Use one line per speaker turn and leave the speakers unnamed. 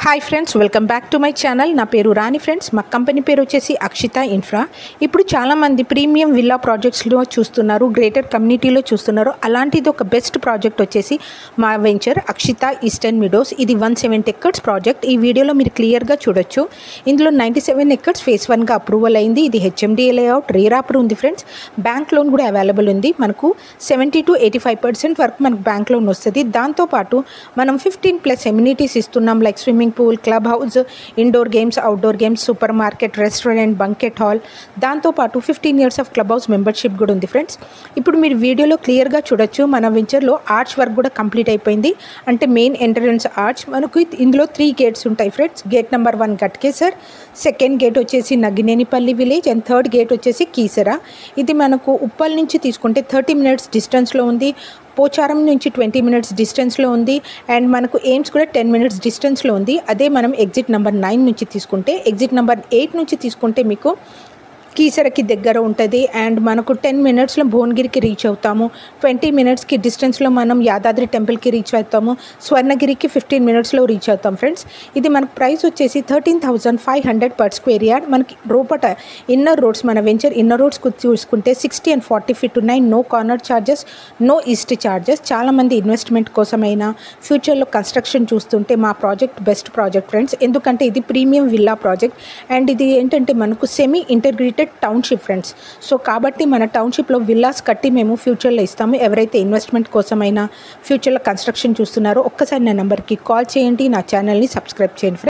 Hi friends, welcome back to my channel. నా పేరు రాణి friends. మా కంపెనీ పేరు వచ్చేసి అక్షిత ఇన్ఫ్రా. ఇప్పుడు చాలామంది ప్రీమియం విల్లా ప్రాజెక్ట్స్లో చూస్తున్నారు, గ్రేటర్ కమ్యూనిటీలో చూస్తున్నారు. అలాంటిది ఒక బెస్ట్ ప్రాజెక్ట్ వచ్చేసి మా వెంచర్ అక్షిత ఈస్టర్న్ మీడోస్. ఇది 170 ఎకర్స్ ప్రాజెక్ట్. ఈ వీడియోలో మీరు క్లియర్గా చూడొచ్చు. ఇందులో 97 ఎకర్స్ ఫేజ్ 1గా అప్రూవల్ అయింది. ఇది హెచ్ఎండిఏ లేఅవుట్, రేర్ అప్రూవ్ ఉంది ఫ్రెండ్స్. బ్యాంక్ లోన్ కూడా అవైలబుల్ ఉంది. మనకు 70 to 85% వరకు మనకు బ్యాంక్ లోన్ వస్తుంది. దాంతోపాటు మనం 15+ ఎమ్యూనిటీస్ ఇస్తున్నాం, like swimming pool, club house, indoor games, outdoor games, super market, restaurant, banquet hall. దాంతోపాటు 15 years of club house membership కూడా ఉంది ఫ్రెండ్స్. ఇప్పుడు మీరు వీడియోలో క్లియర్గా చూడొచ్చు, మన వెంచర్లో ఆర్చ్ వర్క్ కూడా కంప్లీట్ అయిపోయింది. అంటే మెయిన్ ఎంట్రన్స్ ఆర్చ్. మనకు ఇందులో 3 gates ఉంటాయి friends. Gate number 1 Ghatkesar, second gate వచ్చేసి నగినేనిపల్లి విలేజ్, అండ్ థర్డ్ గేట్ వచ్చేసి కీసరా. ఇది మనకు ఉప్పల్ నుంచి తీసుకుంటే 30 minutes డిస్టెన్స్లో ఉంది. పోచారం నుంచి 20 minutes డిస్టెన్స్లో ఉంది. అండ్ మనకు ఎయిమ్స్ కూడా 10 minutes డిస్టెన్స్లో ఉంది. అదే మనం ఎగ్జిట్ నెంబర్ 9 నుంచి తీసుకుంటే, ఎగ్జిట్ నెంబర్ 8 నుంచి తీసుకుంటే మీకు కీసరకి దగ్గర ఉంటుంది. అండ్ మనకు 10 minutesలో భువనగిరికి రీచ్ అవుతాము. 20 minutesకి డిస్టెన్స్లో మనం యాదాద్రి టెంపుల్కి రీచ్ అవుతాము. స్వర్ణగిరికి 15 minutesలో రీచ్ అవుతాం ఫ్రెండ్స్. ఇది మనకు ప్రైస్ వచ్చేసి 13,500 per square yard. మనకి రోపట ఇన్నర్ రోడ్స్, మన వెంచర్ ఇన్నర్ రోడ్స్ చూసుకుంటే 60 and 40 feet ఉన్నాయి. No corner charges, no east charges. చాలామంది ఇన్వెస్ట్మెంట్ కోసమైనా ఫ్యూచర్లో కన్స్ట్రక్షన్ చూస్తుంటే మా ప్రాజెక్ట్ బెస్ట్ ప్రాజెక్ట్ ఫ్రెండ్స్. ఎందుకంటే ఇది ప్రీమియం విల్లా ప్రాజెక్ట్. అండ్ ఇది ఏంటంటే మనకు semi integrated township friends. So కాబట్టి మన టౌన్షిప్లో విల్లాస్ కట్టి మేము ఫ్యూచర్లో ఇస్తాము. ఎవరైతే ఇన్వెస్ట్మెంట్ కోసమైనా ఫ్యూచర్లో కన్స్ట్రక్షన్ చూస్తున్నారో ఒక్కసారి నా నెంబర్కి కాల్ చేయండి, నా ఛానల్ని సబ్స్క్రైబ్ చేయండి ఫ్రెండ్స్.